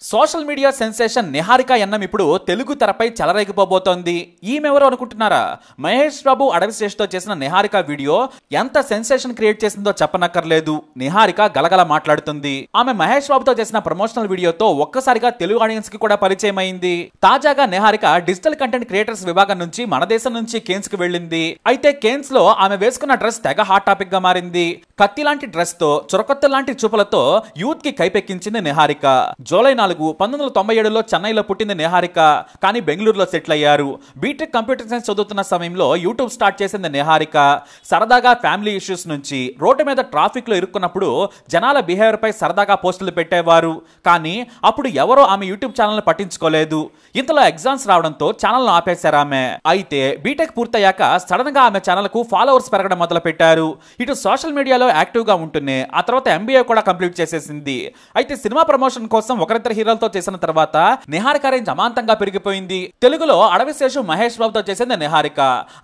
Social media sensation Niharika Ennam ఇప్పుడు తెలుగు తెరపై చెలరేగిపోబోతోంది. ఈమెవరో అనుకుంటున్నారా? మహేష్ బాబు అడవి శ్రేష్ఠతో చేసిన నిహారిక వీడియో ఎంత సెన్సేషన్ క్రియేట్ చేసిందో చెప్పనక్కర్లేదు. నిహారిక గలగల మాట్లాడుతుంది. ఆమె మహేష్ బాబుతో చేసిన ప్రమోషనల్ వీడియోతో ఒక్కసారిగా తెలుగు ఆడియన్స్ కి కూడా పరిచయం అయింది. తాజాగా నిహారిక డిజిటల్ కంటెంట్ క్రియేటర్స్ విభాగం నుంచి మన దేశం నుంచి కేన్స్ కి వెళ్ళింది. అయితే కేన్స్ లో ఆమె వేసుకున్న డ్రెస్ తెగ హాట్ టాపిక్ గా మారింది. కత్తి లాంటి డ్రెస్ తో చురకొత్త లాంటి చూపులతో యూత్ కి కైపెక్కించింది నిహారిక. జూలై 4, 1997లో చెన్నైలో పుట్టింది నిహారిక. కానీ బెంగళూరులో సెటిల్ అయ్యారు. బీటెక్ కంప్యూటర్ సైన్స్ చదువుతున్న సమయంలో యూట్యూబ్ స్టార్ట్ చేసింది నిహారిక. సరదాగా ఫ్యామిలీ ఇష్యూస్ నుంచి రోడ్డు మీద ట్రాఫిక్ లో ఇరుక్కున్నప్పుడు జనాల బిహేవియర్ పై సరదాగా పోస్టులు పెట్టేవారు. కానీ అప్పుడు ఎవరో ఆమె యూట్యూబ్ ఛానల్ పట్టించుకోలేదు. ఇంతలో ఎగ్జామ్స్ రావడంతో ఛానల్ ఆపేశారు ఆమె. అయితే బీటెక్ పూర్తయ్యాక సడన్ గా ఆమె ఛానల్ కు ఫాలోవర్స్ పెరగడం మొదలు పెట్టారు. ఇటు సోషల్ మీడియాలో యాక్టివ్ గా ఉంటూనే ఆ తర్వాత ఎంబీఏ కూడా కంప్లీట్ చేసేసింది. అయితే సినిమా ప్రమోషన్ కోసం ఒకరిద్దరు హీరోలతో చేసిన తర్వాత నిహారిక రేంజ్ అమాంతంగా పెరిగిపోయింది. తెలుగులో అడవి శేషు మహేష్ బాబుతో చేసింది నిహారిక.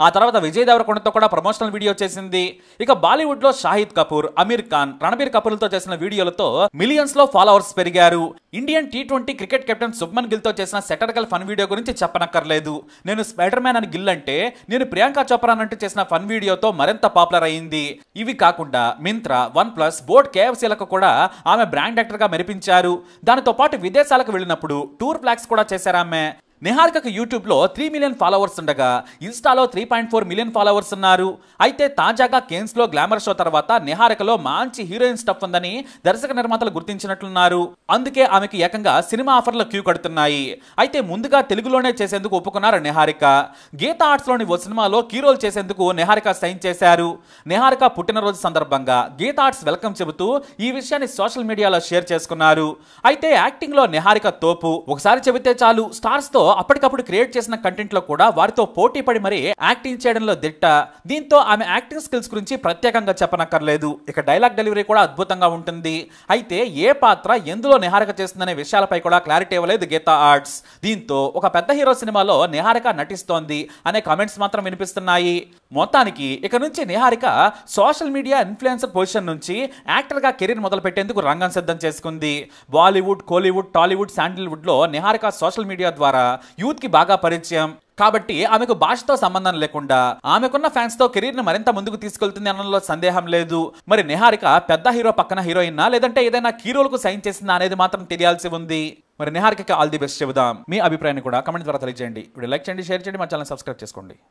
ఆ తర్వాత విజయ్ దేవరకొండతో కూడా ప్రమోషనల్ వీడియో చేసింది. ఇక బాలీవుడ్ లో షాహిద్ కపూర్, అమీర్ ఖాన్, రణబీర్ కపూర్లతో చేసిన వీడియోలతో మిలియన్స్ లో ఫాలోవర్స్ పెరిగారు. Indian T20 cricket captain Shubman Gill తో చేసిన సెటర్గల్ ఫన్ వీడియో గురించి చెప్పనక్కర్లేదు. నేను స్పైడర్ మ్యాన్ అని గిల్ అంటే నేను ప్రియాంక చోప్రా అంటూ చేసిన ఫన్ వీడియోతో మరింత పాపులర్ అయింది. ఇవి కాకుండా మింత్రా, OnePlus, బోట్, KFCలకు కూడా ఆమె బ్రాండ్ యాక్టర్ గా మెరిపించారు. దానితో పాటు విదేశాలకు వెళ్ళినప్పుడు టూర్ ఫ్లాగ్స్ కూడా చేశారు ఆమె. నిహారికకు యూట్యూబ్ లో 3 మిలియన్ ఫాలోవర్స్ ఉండగా ఇన్స్టాలో 3.4 మిలియన్ ఫాలోవర్స్ ఉన్నారు. అయితే తాజాగా కేన్స్ లో గ్లామర్ షో తర్వాత నిహారికలో మంచి హీరోయిన్ స్టఫ్ ఉందని దర్శక నిర్మాతలు గుర్తించినట్లున్నారు. అందుకే ఆమెకు ఏకంగా సినిమా ఆఫర్ల క్యూ కడుతున్నాయి. అయితే ముందుగా తెలుగులోనే చేసేందుకు ఒప్పుకున్నారు నిహారిక. గీతా ఆర్ట్స్ లోని ఓ సినిమాలో కీ రోల్ చేసేందుకు నిహారిక సైన్ చేశారు. నిహారిక పుట్టినరోజు సందర్భంగా గీతా ఆర్ట్స్ వెల్కమ్ చెబుతూ ఈ విషయాన్ని సోషల్ మీడియాలో షేర్ చేసుకున్నారు. అయితే యాక్టింగ్ లో నిహారిక తోపు. ఒకసారి చెబితే చాలు స్టార్స్ తో అప్పటికప్పుడు క్రియేట్ చేసిన కంటెంట్ లో కూడా వారితో పోటీ పడి మరీ యాక్టింగ్ చేయడంలో దిట్ట. దీంతో ఆమె యాక్టింగ్ స్కిల్స్ గురించి ప్రత్యేకంగా చెప్పనక్కర్లేదు. ఇక డైలాగ్ డెలివరీ కూడా అద్భుతంగా ఉంటుంది. అయితే ఏ పాత్ర ఎందులో నిహారిక చేస్తుందనే విషయాలపై కూడా క్లారిటీ ఇవ్వలేదు గీతా ఆర్ట్స్. దీంతో ఒక పెద్ద హీరో సినిమాలో నిహారిక నటిస్తోంది అనే కామెంట్స్ మాత్రం వినిపిస్తున్నాయి. మొత్తానికి ఇక నుంచి Niharika social media influencer position నుంచి యాక్టర్ గా కెరీర్ మొదలు పెట్టేందుకు రంగం సిద్ధం చేసుకుంది. బాలీవుడ్, కోలీవుడ్, టాలీవుడ్, శాండిల్వుడ్ లో నిహారిక సోషల్ మీడియా ద్వారా యూత్ కి బాగా పరిచయం. కాబట్టి ఆమెకు భాషతో సంబంధం లేకుండా ఆమెకున్న ఫ్యాన్స్ తో కెరీర్ ని మరింత ముందుకు తీసుకెళ్తుంది అనడంలో సందేహం లేదు. మరి నిహారిక పెద్ద హీరో పక్కన హీరోయినా లేదంటే ఏదైనా హీరోలకు సైన్ చేసిందా అనేది మాత్రం తెలియాల్సి ఉంది. మరి నిహారికకి ఆల్ ది బెస్ట్ చెబుదాం. మీ అభిప్రాయాన్ని కూడా కామెంట్ ద్వారా తెలియజేయండి. వీడియో లైక్ చేయండి, షేర్ చేయండి, మా ఛానల్ సబ్స్క్రైబ్ చేసుకోండి.